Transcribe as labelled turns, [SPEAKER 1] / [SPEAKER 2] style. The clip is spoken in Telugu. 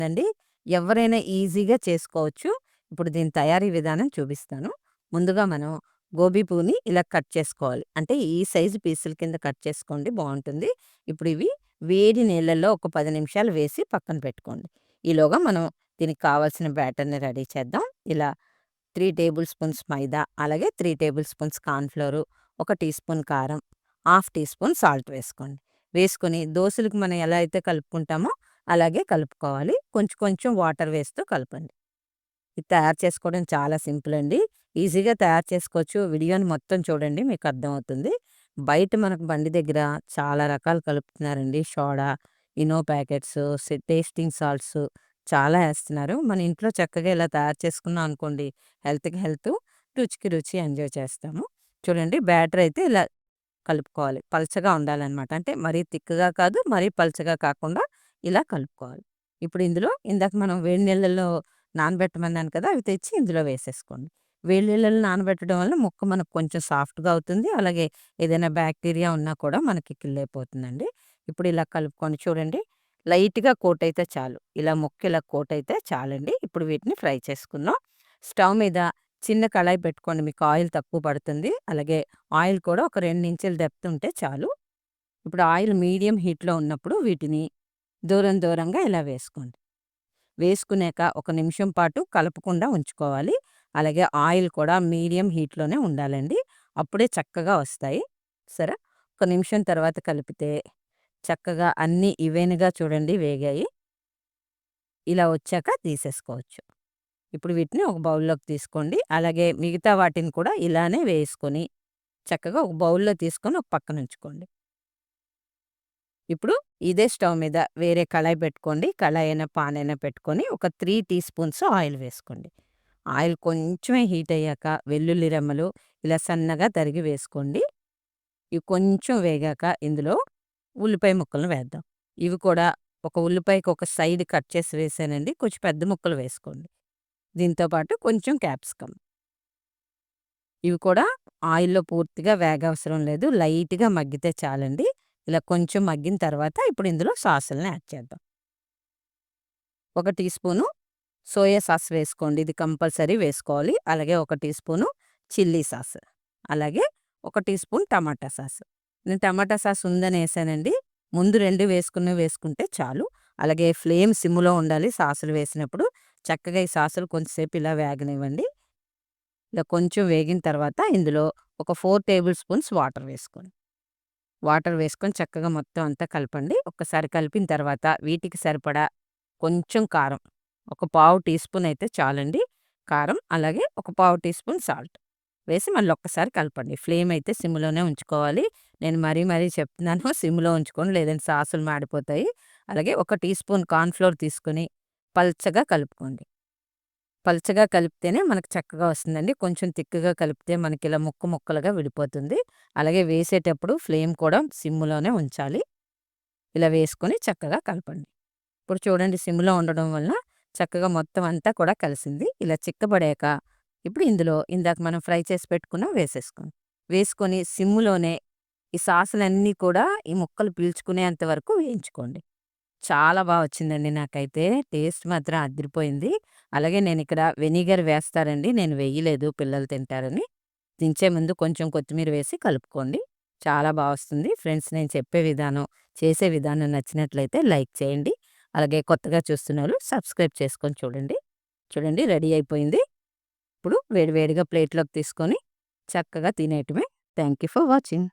[SPEAKER 1] అండి. ఎవరైనా ఈజీగా చేసుకోవచ్చు. ఇప్పుడు దీని తయారీ విధానం చూపిస్తాను. ముందుగా మనం గోబీ పువ్వుని ఇలా కట్ చేసుకోవాలి. అంటే ఈ సైజు పీసుల కింద కట్ చేసుకోండి బావుంటుంది. ఇప్పుడు ఇవి వేడి నీళ్ళల్లో ఒక 10 నిమిషాలు వేసి పక్కన పెట్టుకోండి. ఈలోగా మనం దీనికి కావాల్సిన బ్యాటర్‌ని రెడీ చేద్దాం. ఇలా 3 టేబుల్ స్పూన్స్ మైదా, అలాగే 3 టేబుల్ స్పూన్స్ కార్న్ ఫ్లోరు, ఒక టీ స్పూన్ కారం, హాఫ్ టీ స్పూన్ సాల్ట్ వేసుకోండి. వేసుకొని దోసలకి మనం ఎలా అయితే కలుపుకుంటామో అలాగే కలుపుకోవాలి. కొంచెం కొంచెం వాటర్ వేస్తూ కలపండి. ఇది తయారు చేసుకోవడం చాలా సింపుల్ అండి. ఈజీగా తయారు చేసుకోవచ్చు. వీడియోని మొత్తం చూడండి మీకు అర్థమవుతుంది. బయట మనకు బండి దగ్గర చాలా రకాలు కలుపుతున్నారండి. Soda, Eno packets, tasting salts చాలా ఏస్తున్నారు. మన ఇంట్లో చక్కగా ఇలా తయారు చేసుకున్నాం అనుకోండి, హెల్త్‌కి హెల్త్, రుచికి రుచి ఎంజాయ్ చేస్తాము. చూడండి బ్యాటర్ అయితే ఇలా కలుపుకోవాలి. పల్చగా ఉండాలనమాట. అంటే మరీ తిక్‌గా కాదు, మరీ పల్చగా కాకుండా ఇలా కలుపుకోవాలి. ఇప్పుడు ఇందులో ఇందాక మనం వేడి నీళ్ళల్లో నానబెట్టమన్నాను కదా! అవి తెచ్చి ఇందులో వేసేసుకోండి. వేడి నీళ్ళల్లో నానబెట్టడం వల్ల ముక్క మనకు కొంచెం సాఫ్ట్‌గా అవుతుంది. అలాగే ఏదైనా బ్యాక్టీరియా ఉన్నా కూడా మనకి కిల్ అయిపోతుందండి. ఇప్పుడు ఇలా కలుపుకొని చూడండి. లైట్‌గా కోట్ అయితే చాలు. ఇలా ముక్క ఇలా కోట్ అయితే చాలండి. ఇప్పుడు వీటిని ఫ్రై చేసుకుందాం. స్టవ్ మీద చిన్న కళాయి పెట్టుకోండి. మీకు ఆయిల్ తక్కువ పడుతుంది. అలాగే ఆయిల్ కూడా ఒక 2 ఇంచుల డెప్త్ ఉంటే చాలు. ఇప్పుడు ఆయిల్ మీడియం హీట్‌లో ఉన్నప్పుడు వీటిని దూరం దూరంగా ఇలా వేసుకోండి. వేసుకున్నాక ఒక నిమిషం పాటు కలపకుండా ఉంచుకోవాలి. అలాగే ఆయిల్ కూడా మీడియం హీట్‌లోనే ఉండాలండి. అప్పుడే చక్కగా వస్తాయి. సరే. ఒక నిమిషం తర్వాత కలిపితే చక్కగా అన్నీ ఈవెన్‌గా చూడండి వేగాయి. ఇలా వచ్చాక తీసేసుకోవచ్చు. ఇప్పుడు వీటిని ఒక బౌల్‌లోకి తీసుకోండి. అలాగే మిగతా వాటిని కూడా ఇలానే వేసుకొని చక్కగా ఒక బౌల్‌లో తీసుకొని ఒక పక్కన ఉంచుకోండి. ఇప్పుడు ఇదే స్టవ్ మీద వేరే కళాయి పెట్టుకోండి. కళాయి అయినా, పాన్ అయినా పెట్టుకొని ఒక 3 టీ స్పూన్స్ ఆయిల్ వేసుకోండి. ఆయిల్ కొంచెమే హీట్ అయ్యాక వెల్లుల్లి రెమ్మలు ఇలా సన్నగా తరిగి వేసుకోండి. ఇవి కొంచెం వేగాక ఇందులో ఉల్లిపాయ ముక్కలను వేద్దాం. ఇవి కూడా ఒక ఉల్లిపాయకి ఒక సైడ్ కట్ చేసి వేసానండి. కొంచెం పెద్ద ముక్కలు వేసుకోండి. దీంతో పాటు కొంచెం క్యాప్సికమ్. ఇవి కూడా ఆయిల్‌లో పూర్తిగా వేగవసరం లేదు. లైట్‌గా మగ్గితే చాలండి. ఇలా కొంచెం మగ్గిన తర్వాత ఇప్పుడు ఇందులో సాసుల్ని యాడ్ చేద్దాం. ఒక టీ స్పూను సోయా సాస్ వేసుకోండి. ఇది కంపల్సరీ వేసుకోవాలి. అలాగే ఒక టీ స్పూను చిల్లీ సాస్. అలాగే ఒక టీ స్పూన్ టమాటా సాస్. నేను టమాటా సాస్ ఉందని ఏసానండి. ముందు 2 వేసుకుంటే చాలు. అలాగే ఫ్లేమ్ సిమ్‌లో ఉండాలి సాసులు వేసినప్పుడు. చక్కగా ఈ సాసులు కొంచెంసేపు ఇలా వేగనివ్వండి. ఇలా కొంచెం వేగిన తర్వాత ఇందులో ఒక 4 టేబుల్ స్పూన్స్ వాటర్ వేసుకోండి. వాటర్ వేసుకొని చక్కగా మొత్తం అంతా కలపండి. ఒక్కసారి కలిపిన తర్వాత వీటికి సరిపడా కొంచెం కారం. ఒక పావు టీ స్పూన్ అయితే చాలండి కారం. అలాగే ఒక పావు టీ స్పూన్ సాల్ట్ వేసి మళ్ళీ ఒక్కసారి కలపండి. ఫ్లేమ్ అయితే సిమ్‌లోనే ఉంచుకోవాలి. నేను మరీ మరీ చెప్తున్నాను సిమ్‌లో ఉంచుకోండి లేదంటే సాసులు మాడిపోతాయి. అలాగే ఒక టీ స్పూన్ కార్న్ ఫ్లోర్ తీసుకొని పల్చగా కలుపుకోండి. పల్చగా కలిపితేనే మనకు చక్కగా వస్తుందండి. కొంచెం తిక్కుగా కలిపితే మనకిలా ముక్కలుగా విడిపోతుంది. అలాగే వేసేటప్పుడు ఫ్లేమ్ కూడా సిమ్‌లోనే ఉంచాలి. ఇలా వేసుకొని చక్కగా కలపండి. ఇప్పుడు చూడండి సిమ్‌లో ఉండడం వలన చక్కగా మొత్తం అంతా కూడా కలిసింది. ఇలా చిక్కబడాక ఇప్పుడు ఇందులో ఇందాక మనం ఫ్రై చేసి పెట్టుకున్నవి వేసేసుకోండి. వేసుకొని సిమ్‌లోనే ఈ సాసులన్నీ కూడా ఈ ముక్కలు పీల్చుకునేంత వరకు వేయించుకోండి. చాలా వచ్చిందండి నాకైతే. టేస్ట్ మాత్రం అదిరిపోయింది. అలాగే నేనిక్కడ వెనిగర్ వేస్తారండి. నేను వెయ్యలేదు పిల్లలు తింటారని. దించే ముందు కొంచెం కొత్తిమీర వేసి కలుపుకోండి. చాలా వస్తుంది. ఫ్రెండ్స్ నేను చెప్పే విధానం, చేసే విధానం నచ్చినట్లయితే లైక్ చేయండి. అలాగే కొత్తగా చూస్తున్నోళ్ళు సబ్స్క్రైబ్ చేసుకొని చూడండి. చూడండి రెడీ అయిపోయింది. ఇప్పుడు వేడి వేడిగా ప్లేట్‌లోకి తీసుకొని చక్కగా తినేయటమే. Thank you for watching.